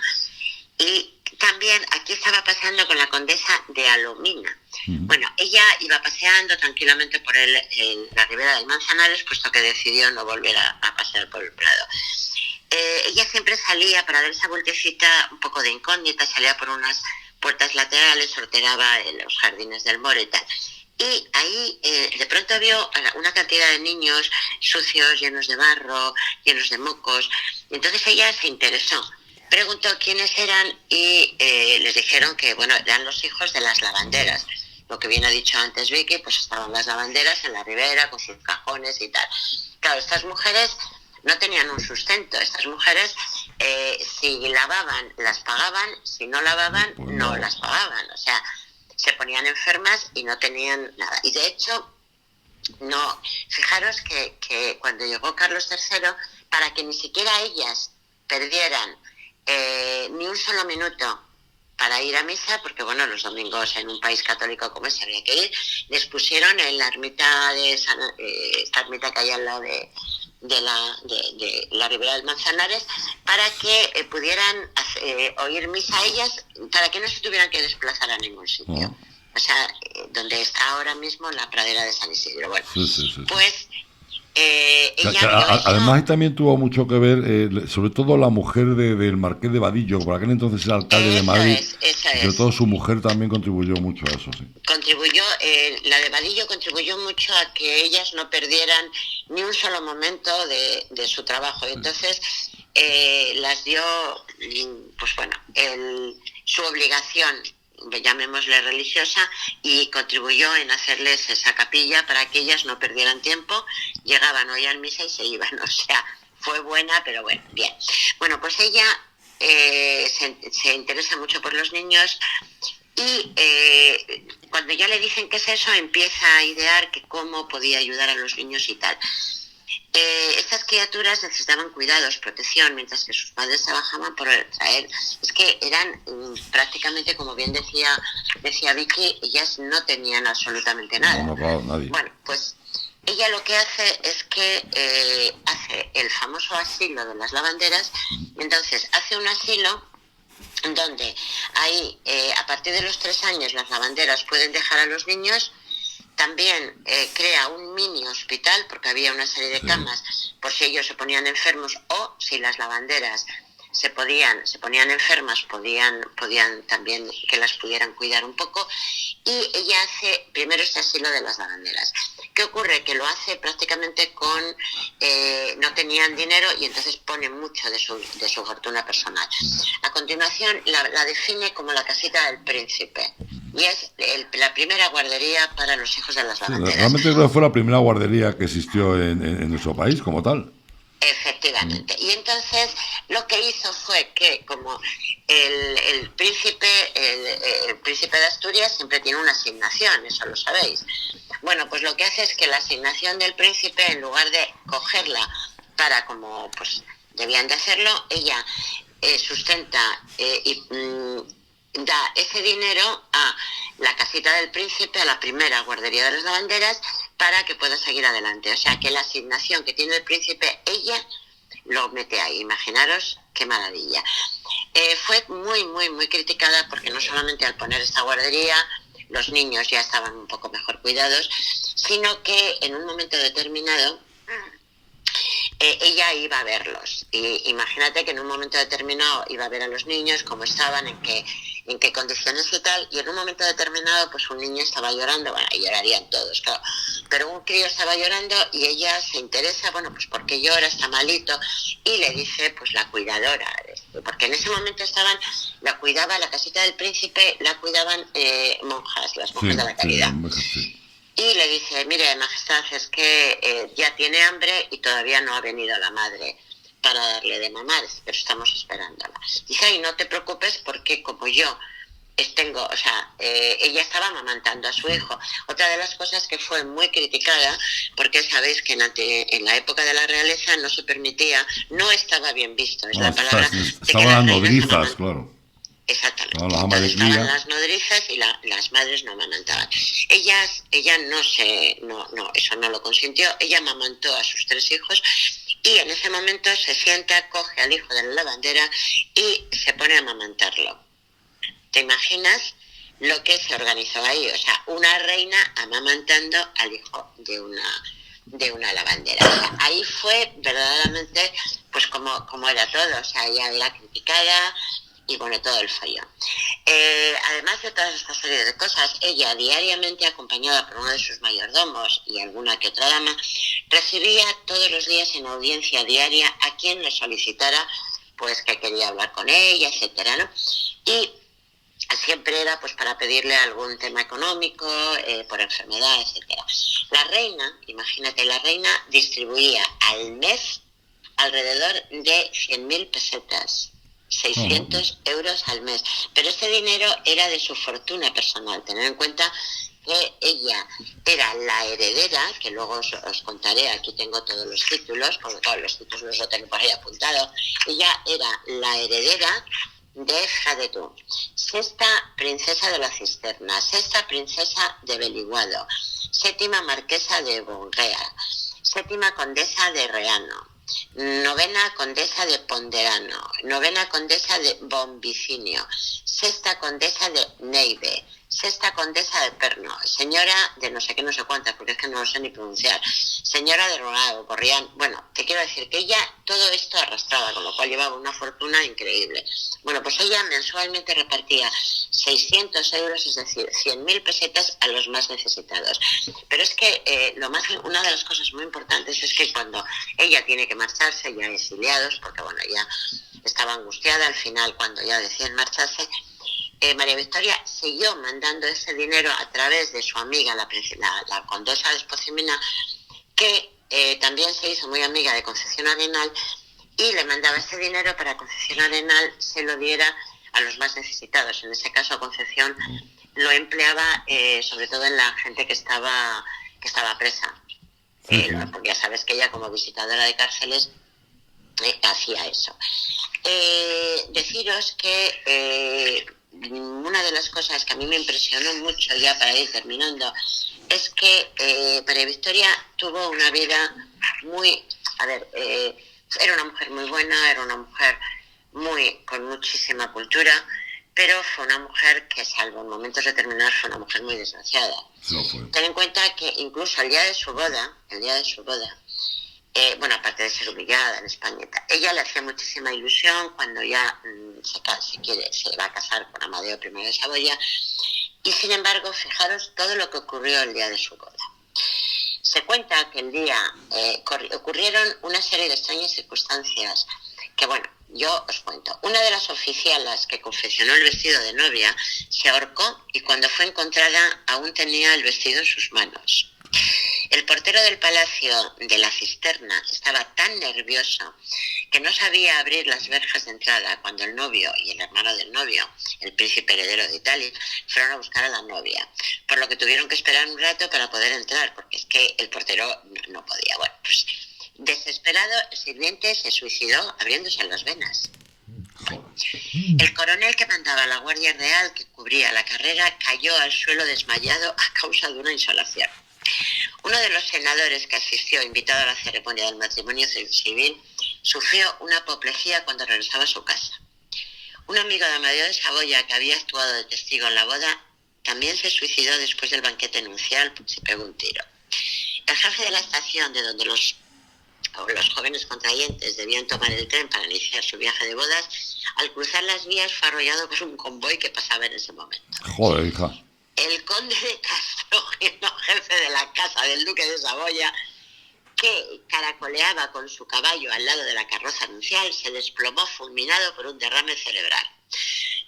y también aquí estaba pasando con la condesa de Alomina. Bueno, ella iba paseando tranquilamente por la ribera del Manzanares, puesto que decidió no volver a pasear por el Prado. Ella siempre salía para dar esa vueltecita un poco de incógnita, salía por unas puertas laterales, sorteaba los jardines del More y tal. Y ahí de pronto vio una cantidad de niños sucios, llenos de barro, llenos de mocos. Y entonces ella se interesó. Preguntó quiénes eran y les dijeron que, bueno, eran los hijos de las lavanderas. Lo que bien ha dicho antes Vicky, pues estaban las lavanderas en la ribera con sus cajones y tal. Claro, estas mujeres no tenían un sustento. Estas mujeres, si lavaban, las pagaban. Si no lavaban, no las pagaban. O sea, se ponían enfermas y no tenían nada. Y de hecho, no, fijaros que cuando llegó Carlos III, para que ni siquiera ellas perdieran ni un solo minuto para ir a misa, porque bueno, los domingos en un país católico como ese había que ir, les pusieron en la ermita de esta ermita que hay al lado de la ribera del Manzanares, para que pudieran oír misa ellas, para que no se tuvieran que desplazar a ningún sitio. O sea, donde está ahora mismo la pradera de San Isidro. Bueno, sí. Pues además también tuvo mucho que ver, sobre todo la mujer del Marqués de Vadillo, por aquel entonces era alcalde de Madrid. Sobre todo su mujer también contribuyó mucho a eso, sí. Contribuyó, la de Vadillo contribuyó mucho a que ellas no perdieran ni un solo momento de su trabajo. Y entonces las dio, pues bueno, su obligación, llamémosle religiosa, y contribuyó en hacerles esa capilla para que ellas no perdieran tiempo, llegaban, oían misa y se iban. O sea, fue buena, pero bueno, bien. Bueno, pues ella se interesa mucho por los niños y cuando ya le dicen qué es eso, empieza a idear que cómo podía ayudar a los niños y tal. Estas criaturas necesitaban cuidados, protección, mientras que sus padres trabajaban por traer. Es que eran prácticamente, como bien decía Vicky, ellas no tenían absolutamente nada. No, claro, nadie. Bueno, pues ella lo que hace es que hace el famoso asilo de las lavanderas. Entonces hace un asilo donde ahí, a partir de los 3 años, las lavanderas pueden dejar a los niños. También crea un mini hospital, porque había una serie de camas por si ellos se ponían enfermos, o si las lavanderas se ponían enfermas, podían también que las pudieran cuidar un poco. Y ella hace primero este asilo de las lavanderas. ¿Qué ocurre? Que lo hace prácticamente con no tenían dinero, y entonces pone mucho de su fortuna personal. A continuación la define como la casita del príncipe, y es la primera guardería para los hijos de las lavanderas. Realmente creo que fue la primera guardería que existió en nuestro país como tal. Efectivamente. Y entonces lo que hizo fue que, como el príncipe de Asturias siempre tiene una asignación, eso lo sabéis. Bueno, pues lo que hace es que la asignación del príncipe, en lugar de cogerla para como pues debían de hacerlo, ella sustenta y da ese dinero a la casita del príncipe, a la primera guardería de las lavanderas, para que pueda seguir adelante. O sea, que la asignación que tiene el príncipe, ella lo mete ahí. Imaginaros qué maravilla. Fue muy, muy, muy criticada, porque no solamente al poner esta guardería los niños ya estaban un poco mejor cuidados, sino que en un momento determinado ella iba a verlos. Y imagínate que en un momento determinado iba a ver a los niños, cómo estaban, en qué condiciones y tal, y en un momento determinado pues un niño estaba llorando, bueno, y llorarían todos, claro, pero un crío estaba llorando y ella se interesa, bueno, pues ¿por qué llora? Está malito, y le dice pues la cuidadora, porque en ese momento la cuidaba la casita del príncipe, la cuidaban monjas, las monjas de la caridad. Y le dice, mire, majestad, es que ya tiene hambre y todavía no ha venido la madre para darle de mamar, pero estamos esperándola. Dice, ay, no te preocupes, porque como yo tengo, o sea, ella estaba amamantando a su hijo. Otra de las cosas que fue muy criticada, porque sabéis que en la época de la realeza no se permitía, no estaba bien visto, es la palabra. Estaban las nodrizas, claro. Exactamente. Entonces estaban las nodrizas y las madres no amamantaban. Ella no, eso no lo consintió. Ella amamantó a sus 3 hijos, y en ese momento se sienta, coge al hijo de la lavandera y se pone a amamantarlo. ¿Te imaginas lo que se organizó ahí? O sea, una reina amamantando al hijo de una lavandera. O sea, ahí fue verdaderamente pues como era todo. O sea, ella era criticada, y bueno, todo el follón. Además de todas estas series de cosas, ella diariamente, acompañada por uno de sus mayordomos y alguna que otra dama, recibía todos los días en audiencia diaria a quien le solicitara pues que quería hablar con ella, etcétera, ¿no? Y siempre era pues para pedirle algún tema económico, por enfermedad, etcétera. La reina, imagínate, la reina distribuía al mes alrededor de 100.000 pesetas, 600 euros al mes. Pero ese dinero era de su fortuna personal. Tener en cuenta que ella era la heredera, que luego os contaré, aquí tengo todos los títulos, porque todos los títulos los tengo por ahí apuntados. Ella era la heredera de Jadetú, sexta princesa de la Cisterna, sexta princesa de Beliguado, séptima marquesa de Bonrea, séptima condesa de Reano, novena condesa de Ponderano, novena condesa de Bombicinio, sexta condesa de Neive, sexta condesa de Perno, señora de no sé qué, no sé cuántas, porque es que no lo sé ni pronunciar, señora de Ronaldo, Corrián. Bueno, te quiero decir que ella todo esto arrastraba, con lo cual llevaba una fortuna increíble. Bueno, pues ella mensualmente repartía 600 euros, es decir, 100.000 pesetas a los más necesitados. Pero es que una de las cosas muy importantes es que cuando ella tiene que marcharse, ya exiliados, porque bueno, ya estaba angustiada al final cuando ya deciden marcharse, María Victoria siguió mandando ese dinero a través de su amiga, la condesa de Espocimina, que también se hizo muy amiga de Concepción Arenal, y le mandaba ese dinero para que Concepción Arenal se lo diera a los más necesitados. En ese caso, Concepción lo empleaba sobre todo en la gente que estaba presa. Porque ya sabes que ella, como visitadora de cárceles, hacía eso. Deciros que una de las cosas que a mí me impresionó mucho, ya para ir terminando, es que María Victoria tuvo una vida muy... era una mujer muy buena, era una mujer con muchísima cultura, pero fue una mujer que, salvo en momentos determinados, fue una mujer muy desgraciada. Ten en cuenta que incluso el día de su boda, aparte de ser humillada en España, ella le hacía muchísima ilusión cuando ya se va a casar con Amadeo I de Saboya, y sin embargo, fijaros todo lo que ocurrió el día de su boda. Se cuenta que el día ocurrieron una serie de extrañas circunstancias que, bueno, yo os cuento. Una de las oficialas que confeccionó el vestido de novia se ahorcó y cuando fue encontrada aún tenía el vestido en sus manos. El portero del Palacio de la Cisterna estaba tan nervioso que no sabía abrir las verjas de entrada cuando el novio y el hermano del novio, el príncipe heredero de Italia, fueron a buscar a la novia, por lo que tuvieron que esperar un rato para poder entrar, porque es que el portero no podía. Bueno, pues desesperado, el sirviente se suicidó abriéndose las venas. El coronel que mandaba la Guardia Real que cubría la carrera cayó al suelo desmayado a causa de una insolación. Uno de los senadores que asistió, invitado a la ceremonia del matrimonio civil, sufrió una apoplejía cuando regresaba a su casa. Un amigo de Amadeo de Saboya, que había actuado de testigo en la boda, también se suicidó después del banquete nupcial, se pegó un tiro. El jefe de la estación de donde los jóvenes contrayentes debían tomar el tren para iniciar su viaje de bodas, al cruzar las vías fue arrollado por un convoy que pasaba en ese momento. Joder, hija. El conde de Castrojeno, jefe de la casa del duque de Saboya, que caracoleaba con su caballo al lado de la carroza nupcial, se desplomó fulminado por un derrame cerebral.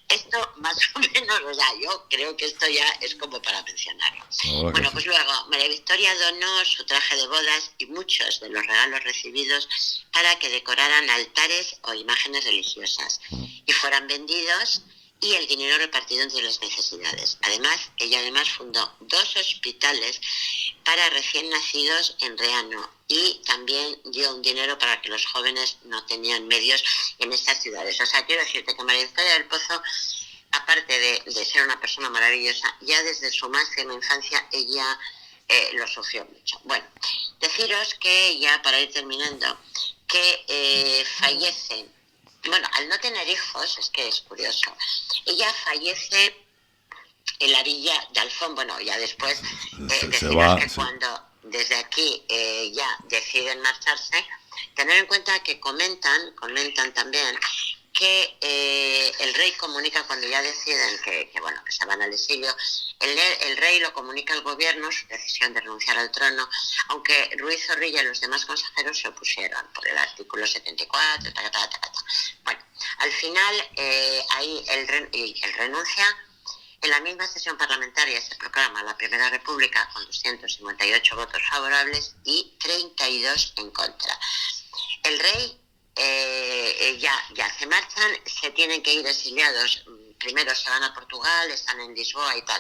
Esto más o menos, yo creo que esto ya es como para mencionarlo. Bueno, pues luego María Victoria donó su traje de bodas y muchos de los regalos recibidos para que decoraran altares o imágenes religiosas y fueran vendidos, y el dinero repartido entre las necesidades. Ella fundó 2 hospitales para recién nacidos en Reano y también dio un dinero para que los jóvenes no tenían medios en estas ciudades. O sea, quiero decirte que María Victoria del Pozo, aparte de ser una persona maravillosa, ya desde su máxima infancia ella lo sufrió mucho. Bueno, deciros que ya para ir terminando, que fallece. Bueno, al no tener hijos, es que es curioso, ella fallece en la villa de Alfón. Bueno, ya después, cuando desde aquí ya deciden marcharse, tener en cuenta que comentan también que el rey comunica cuando ya deciden que se van al exilio. El rey lo comunica al gobierno, su decisión de renunciar al trono, aunque Ruiz Zorrilla y los demás consejeros se opusieron por el artículo 74, Bueno, al final ahí él renuncia. En la misma sesión parlamentaria se proclama la Primera República con 258 votos favorables y 32 en contra. El rey ya se marchan, se tienen que ir exiliados. Primero se van a Portugal, están en Lisboa y tal.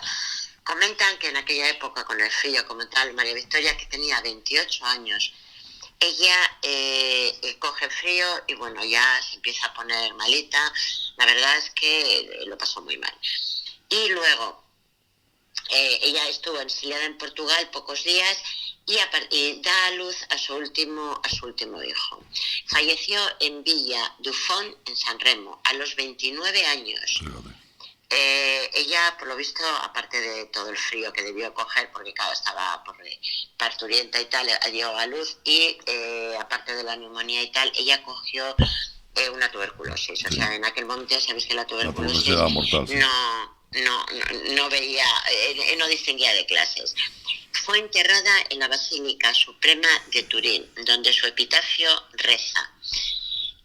Comentan que en aquella época, con el frío como tal, María Victoria, que tenía 28 años, ella coge frío y bueno, ya se empieza a poner malita. La verdad es que lo pasó muy mal. Y luego, ella estuvo exiliada en Portugal pocos días y da a luz a su último hijo. Falleció en Villa Dufont, en San Remo, a los 29 años. Ella, por lo visto, aparte de todo el frío que debió coger, porque claro, estaba parturienta y tal, dio a luz, y aparte de la neumonía y tal, ella cogió una tuberculosis. Sí. O sea, en aquel momento ya sabéis que la tuberculosis era mortal, sí. no veía, no distinguía de clases. Fue enterrada en la Basílica Suprema de Turín, donde su epitafio reza: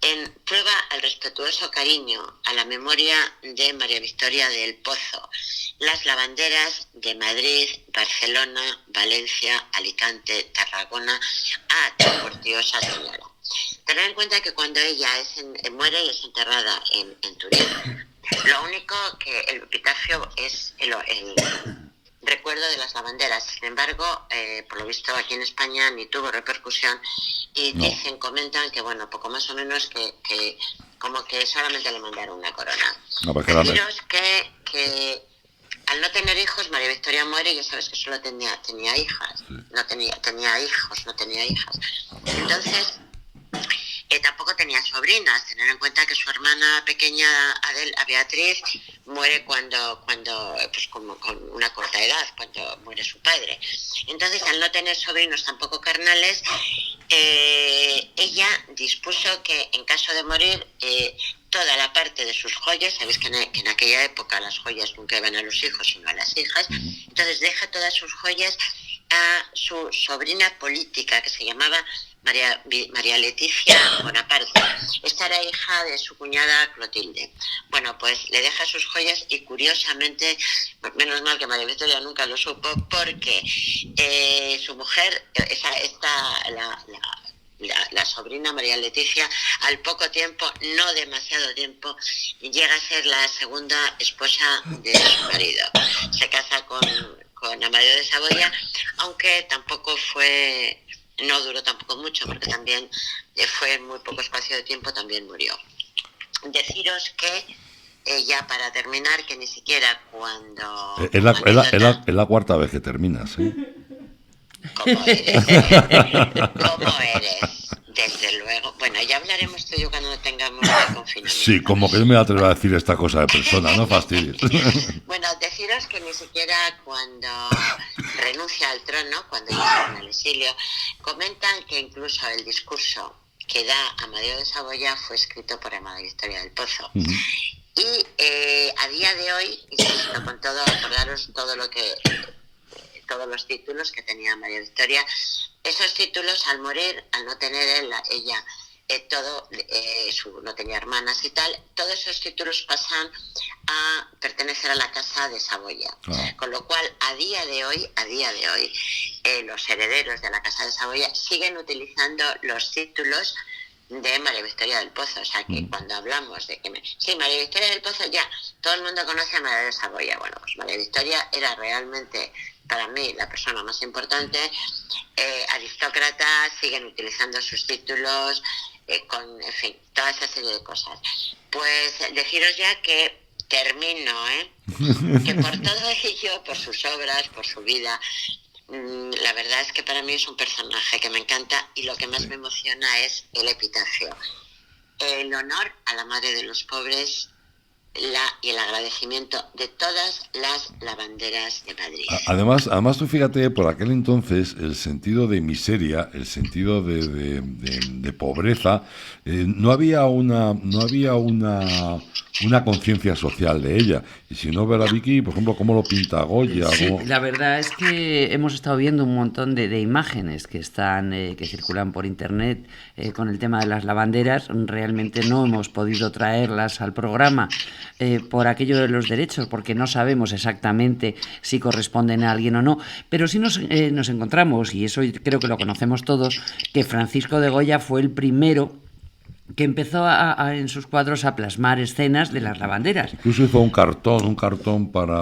en prueba al respetuoso cariño a la memoria de María Victoria del Pozo, las lavanderas de Madrid, Barcelona, Valencia, Alicante, Tarragona, tan portiosa señora. Tened en cuenta que cuando ella muere y es enterrada en Turín, lo único que el epitafio es el recuerdo de las lavanderas. Sin embargo, por lo visto aquí en España ni tuvo repercusión y comentan que bueno, poco más o menos que como que solamente le mandaron una corona. Deciros que al no tener hijos, María Victoria muere y ya sabes que solo tenía hijas. Sí. Tenía hijos, no tenía hijas. Entonces, tampoco tenía sobrinas. Tener en cuenta que su hermana pequeña, Beatriz, muere cuando pues con una corta edad, cuando muere su padre. Entonces, al no tener sobrinos tampoco carnales, ella dispuso que en caso de morir, toda la parte de sus joyas, sabéis que en aquella época las joyas nunca iban a los hijos sino a las hijas, entonces deja todas sus joyas a su sobrina política, que se llamaba María Leticia Bonaparte. Esta era hija de su cuñada Clotilde. Bueno, pues le deja sus joyas y curiosamente, menos mal que María Victoria nunca lo supo, porque su mujer, la sobrina María Leticia, al poco tiempo, no demasiado tiempo, llega a ser la segunda esposa de su marido. Se casa con Amadeo de Saboya, aunque no duró tampoco mucho, porque también fue en muy poco espacio de tiempo, también murió. Deciros que, ya para terminar, que ni siquiera cuando... Es la cuarta vez que terminas, ¿eh? ¿Cómo eres? Desde luego. Bueno, ya hablaremos tú y yo cuando tengamos el confinamiento. Sí, como que yo me atrevo a decir esta cosa de persona, no fastidies. Bueno, deciros que ni siquiera cuando renuncia al trono, cuando llega al exilio, comentan que incluso el discurso que da Amadeo de Saboya fue escrito por María Victoria del Pozo. Uh-huh. Y a día de hoy, insisto, con todo, acordaros todos los títulos que tenía María Victoria, esos títulos al morir, al no tener ella no tenía hermanas y tal, todos esos títulos pasan a pertenecer a la casa de Saboya. Con lo cual, a día de hoy, los herederos de la casa de Saboya siguen utilizando los títulos de María Victoria del Pozo. O sea que cuando hablamos de que María Victoria del Pozo, ya todo el mundo conoce a María de Saboya. Bueno, pues María Victoria era realmente, para mí, la persona más importante. Aristócratas, siguen utilizando sus títulos, en fin, toda esa serie de cosas. Pues deciros ya que termino, que por todo ello, por sus obras, por su vida, la verdad es que para mí es un personaje que me encanta, y lo que más me emociona es el epitafio. El honor a la madre de los pobres y el agradecimiento de todas las lavanderas de Madrid. Además tú fíjate, por aquel entonces el sentido de miseria, el sentido de pobreza, no había una conciencia social de ella. Y si no, ver a Vicky, por ejemplo, cómo lo pinta Goya. Sí, la verdad es que hemos estado viendo un montón de imágenes que están que circulan por internet con el tema de las lavanderas. Realmente no hemos podido traerlas al programa por aquello de los derechos, porque no sabemos exactamente si corresponden a alguien o no, pero sí nos encontramos, y eso creo que lo conocemos todos, que Francisco de Goya fue el primero que empezó en sus cuadros a plasmar escenas de las lavanderas. Incluso hizo un cartón para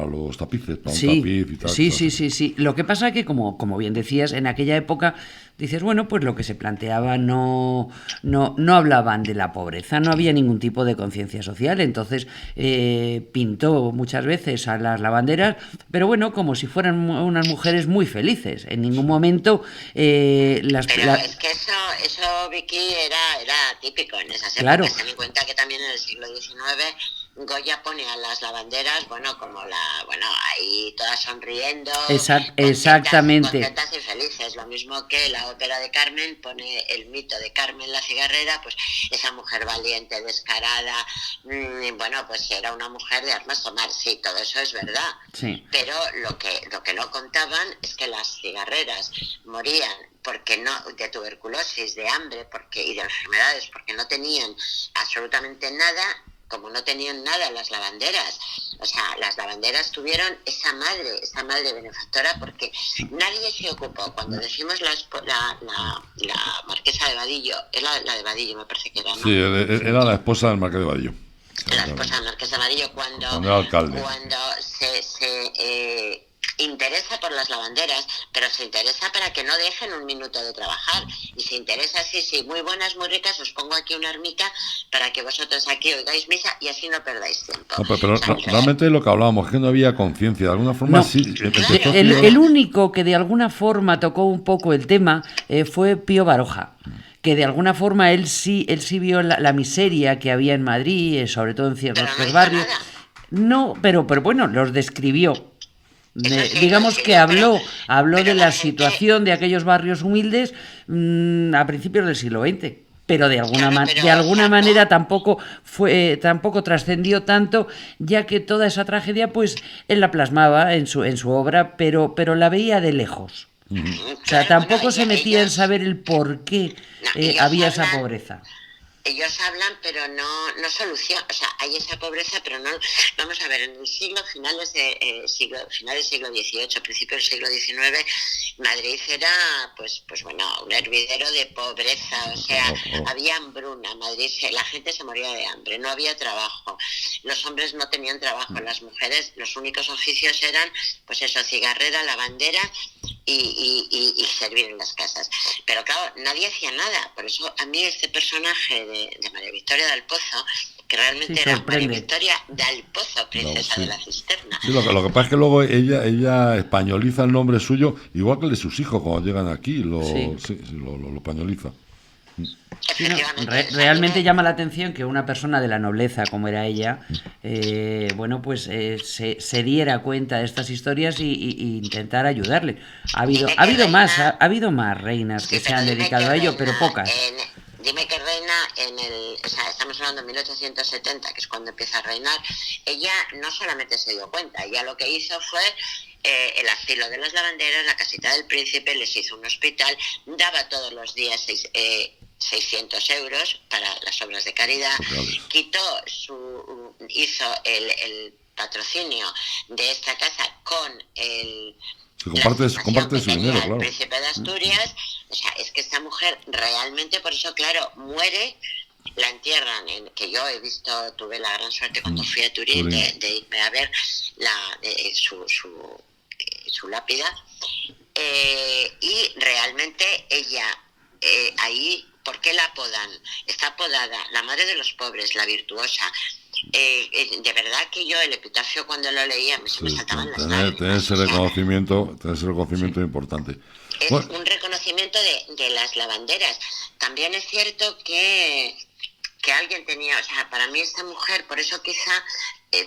los tapices, para un tapiz y tal. Sí. Lo que pasa es que, como bien decías, en aquella época dices, bueno, pues lo que se planteaba no hablaban de la pobreza, no había ningún tipo de conciencia social, entonces pintó muchas veces a las lavanderas, pero bueno, como si fueran unas mujeres muy felices. En ningún momento es que eso, Vicky, era típico en esas épocas. Claro. Ten en cuenta que también en el siglo XIX Goya pone a las lavanderas, ahí todas sonriendo, exactamente, contentas y felices. Lo mismo que la ópera de Carmen pone el mito de Carmen la cigarrera, pues esa mujer valiente, descarada, pues era una mujer de armas tomar. Sí, todo eso es verdad. Sí. Pero lo que no contaban es que las cigarreras morían de tuberculosis, de hambre, y de enfermedades, porque no tenían absolutamente nada, como no tenían nada las lavanderas. O sea, las lavanderas tuvieron esa madre benefactora, porque nadie se ocupó. Cuando decimos la marquesa de Vadillo, es la de Vadillo, me parece que era, ¿no? Sí, era la esposa del marqués de Vadillo. La esposa del marqués de Vadillo, cuando era alcalde. Cuando se interesa por las lavanderas, pero se interesa para que no dejen un minuto de trabajar, y se interesa, sí, muy buenas, muy ricas, os pongo aquí una armica para que vosotros aquí oigáis misa y así no perdáis tiempo. No, pero realmente lo que hablábamos es que no había conciencia, de alguna forma. No, sí. El único que de alguna forma tocó un poco el tema fue Pío Baroja, que de alguna forma él sí vio la miseria que había en Madrid, sobre todo en ciertos barrios. No, pero bueno, los describió. Digamos que habló de la situación de aquellos barrios humildes a principios del siglo XX, pero de alguna manera tampoco trascendió tanto, ya que toda esa tragedia pues él la plasmaba en su obra, pero la veía de lejos. O sea, tampoco se metía en saber el por qué había esa pobreza. Ellos hablan, pero no solucionan. O sea, hay esa pobreza, pero no. Vamos a ver, en el finales del siglo XVIII, principio del siglo XIX, Madrid era, un hervidero de pobreza. O sea, había hambruna. Madrid, la gente se moría de hambre, no había trabajo. Los hombres no tenían trabajo. Las mujeres, los únicos oficios eran, cigarrera, lavandera y servir en las casas. Pero claro, nadie hacía nada. Por eso a mí este personaje de María Victoria del Pozo, que realmente era María Victoria del Pozo, princesa de la cisterna. Sí, lo que pasa es que luego ella españoliza el nombre suyo, igual que el de sus hijos cuando llegan aquí, lo españoliza. Sí, realmente llama la atención que una persona de la nobleza como era ella, se diera cuenta de estas historias y intentar ayudarle. Ha habido más reinas que se han dedicado a ello, pero pocas. Dime que reina estamos hablando de 1870, que es cuando empieza a reinar. Ella no solamente se dio cuenta, ella lo que hizo fue el asilo de las lavanderas, la casita del príncipe, les hizo un hospital, daba todos los días 600 euros para las obras de caridad, hizo el patrocinio de esta casa con el... comparte su dinero, claro. El príncipe de Asturias. O sea, es que esta mujer realmente, por eso, claro, muere, la entierran, que yo tuve la gran suerte cuando fui a Turín de irme a ver su lápida, y realmente ella, ahí, ¿por qué la apodan? Está apodada la madre de los pobres, la virtuosa. De verdad que yo el epitafio cuando lo leía se me saltaban las lágrimas. Tener ese reconocimiento importante. Es un reconocimiento de las lavanderas. También es cierto que que alguien tenía, o sea, para mí esta mujer, por eso quizá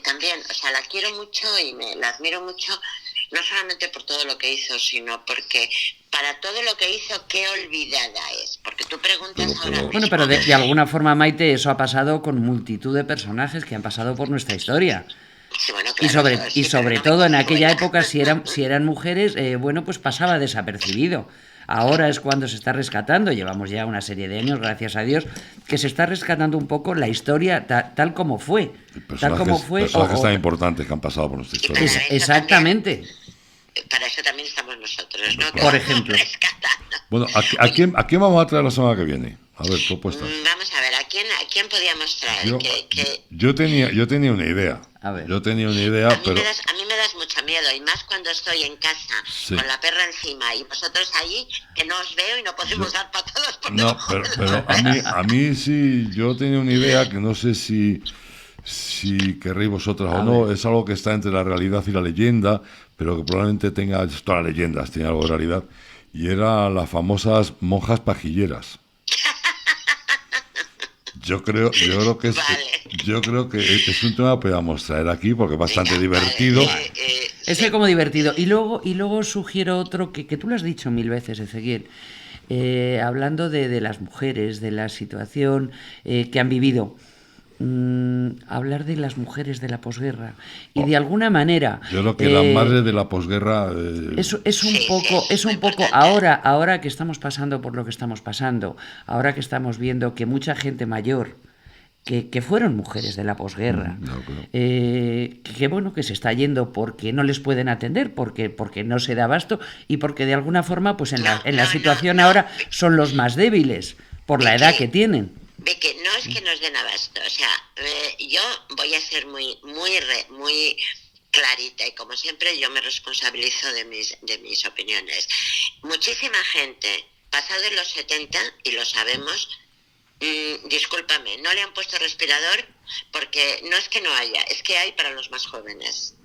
también, o sea, la quiero mucho y la admiro mucho, no solamente por todo lo que hizo, sino porque para todo lo que hizo, qué olvidada es. Porque tú preguntas ahora mismo... Bueno, pero de alguna forma, Maite, eso ha pasado con multitud de personajes que han pasado por nuestra historia. Sí, bueno, Y claro, sobre no todo en me aquella suena. época, si eran mujeres, bueno, pues pasaba desapercibido. Ahora es cuando se está rescatando, llevamos ya una serie de años, gracias a Dios, que se está rescatando un poco la historia tal como fue. Tal como fue. Personajes tan importantes que han pasado por nuestra historia. Para eso Exactamente. Para eso también estamos nosotros, ¿no? Por ejemplo. Rescatando. Bueno, ¿a quién vamos a traer la semana que viene? A ver, propuestas. Vamos a ver, ¿a quién podíamos traer? Yo tenía una idea. A ver. Yo tenía una idea, A mí pero... me das mucho miedo, y más cuando estoy en casa Sí. con la perra encima y vosotros allí, que no os veo y no podemos dar patadas por No, debajo de pero las a mí sí, yo tenía una idea que no sé si querréis vosotras o no, es algo que está entre la realidad y la leyenda, pero que probablemente tenga, todas las leyendas tienen algo de realidad, y era las famosas monjas pajilleras. Yo creo que es, Vale. yo creo que es un tema que podamos traer aquí porque es bastante Venga, divertido. vale, Es sí. como divertido. Y luego sugiero otro que tú lo has dicho 1000 veces, Ezequiel. Hablando de las mujeres, de la situación que han vivido. Hablar de las mujeres de la posguerra. Y de alguna manera... Yo creo que la madre de la posguerra... Es un poco, es muy importante. ahora que estamos pasando por lo que estamos pasando, ahora que estamos viendo que mucha gente mayor, que fueron mujeres de la posguerra, que bueno, que se está yendo porque no les pueden atender, porque no se da abasto y porque de alguna forma, pues en la situación ahora son los más débiles por la edad que tienen. Vicky, no es que nos den abasto, o sea, yo voy a ser muy clarita y como siempre yo me responsabilizo de mis opiniones. Muchísima gente, pasado de los 70, y lo sabemos, discúlpame, no le han puesto respirador porque no es que no haya, es que hay para los más jóvenes.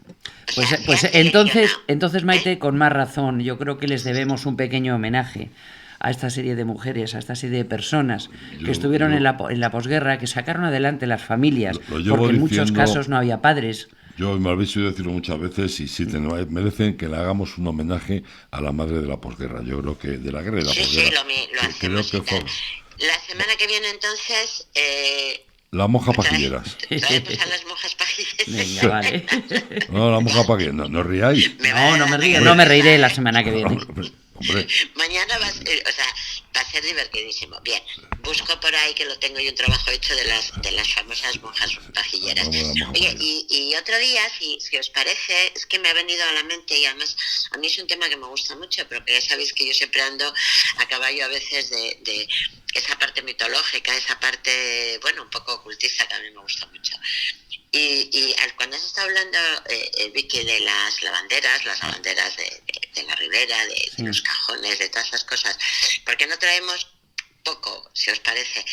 O sea, Pues se han entonces, seleccionado, Maite, con más razón, yo creo que les debemos un pequeño homenaje a esta serie de mujeres, a esta serie de personas que estuvieron en la posguerra, que sacaron adelante las familias, Lo llevo porque en muchos diciendo- casos no había padres. Yo me habéis oído decirlo muchas veces y sí, merecen que le hagamos un homenaje a la madre de la posguerra. Yo creo que de la guerra y de la Sí, posguerra. lo que hacemos. creo que fue La semana que viene entonces... la monja pajilleras. Traemos a las monjas pajilleras. Venga, vale. No, la monja pajilleras. No ríais. No me reiré la semana que viene. Hombre, Mañana va a ser divertidísimo. Bien, busco por ahí que lo tengo yo un trabajo hecho de las famosas monjas pajilleras. Vamos a las monjas Oye, pajilleras. y otro día, si os parece, es que me ha venido a la mente y además a mí es un tema que me gusta mucho, pero que ya sabéis que yo siempre ando a caballo a veces de esa parte mitológica, esa parte, bueno, un poco ocultista que a mí me gusta mucho. Y cuando has estado hablando, Vicky, de las lavanderas de la ribera, de los cajones, de todas esas cosas, ¿por qué no traemos poco, si os parece,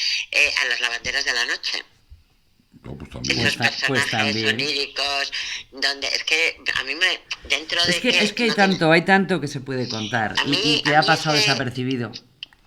a las lavanderas de la noche? no, pues también. Esos Pues personajes también. oníricos, donde es que a mí dentro de Es que no hay tanto que se puede contar A mí- y que a ha mí pasado ese- desapercibido.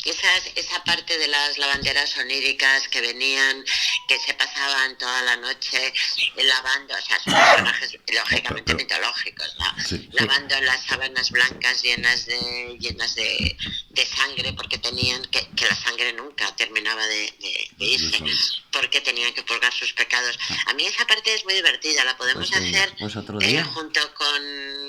esa parte de las lavanderas oníricas que venían, que se pasaban toda la noche lavando, o sea, son personajes lógicamente pero- mitológicos, ¿no? Sí. Lavando las sábanas blancas llenas de sangre, porque tenían que la sangre nunca terminaba de irse, porque tenían que purgar sus pecados. A mí esa parte es muy divertida, la podemos Pues venga, hacer pues otro día. junto con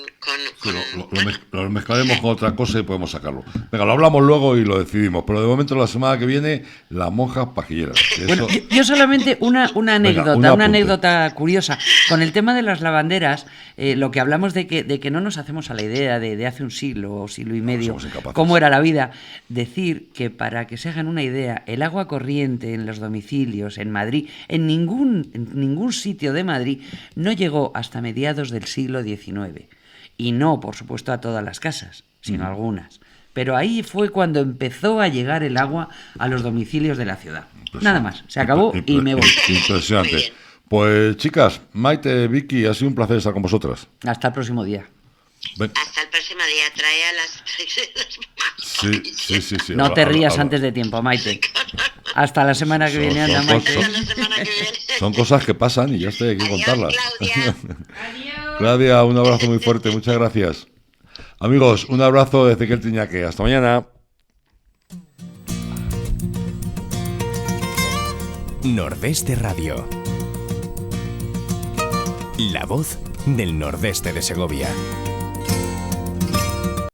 Sí, bueno, lo mezclaremos con otra cosa y podemos sacarlo. Venga, lo hablamos luego y lo decidimos. Pero de momento, la semana que viene, las monjas pajilleras. Que Bueno, eso- yo solamente una anécdota, un una apunte. anécdota curiosa. Con el tema de las lavanderas, lo que hablamos de que no nos hacemos a la idea de hace un siglo o siglo y medio, somos incapaces. cómo era la vida, decir que para que se hagan una idea, el agua corriente en los domicilios, en Madrid, en ningún sitio de Madrid, no llegó hasta mediados del siglo XIX. Y no, por supuesto, a todas las casas, sino a algunas. Pero ahí fue cuando empezó a llegar el agua a los domicilios de la ciudad. Nada más, se acabó y me voy. Muy Impresionante. bien. Pues chicas, Maite, Vicky, ha sido un placer estar con vosotras. Hasta el próximo día. Hasta el próximo día. Trae a las... Sí. No te rías antes de tiempo, Maite. Hasta la semana que viene, anda, Maite. Hasta la semana que viene. Son cosas que pasan y ya está, hay que Adiós, contarlas. Claudia. Claudia, un abrazo muy fuerte, muchas gracias. Amigos, un abrazo desde que el Tiñaque. Hasta mañana. Nordeste Radio. La voz del nordeste de Segovia.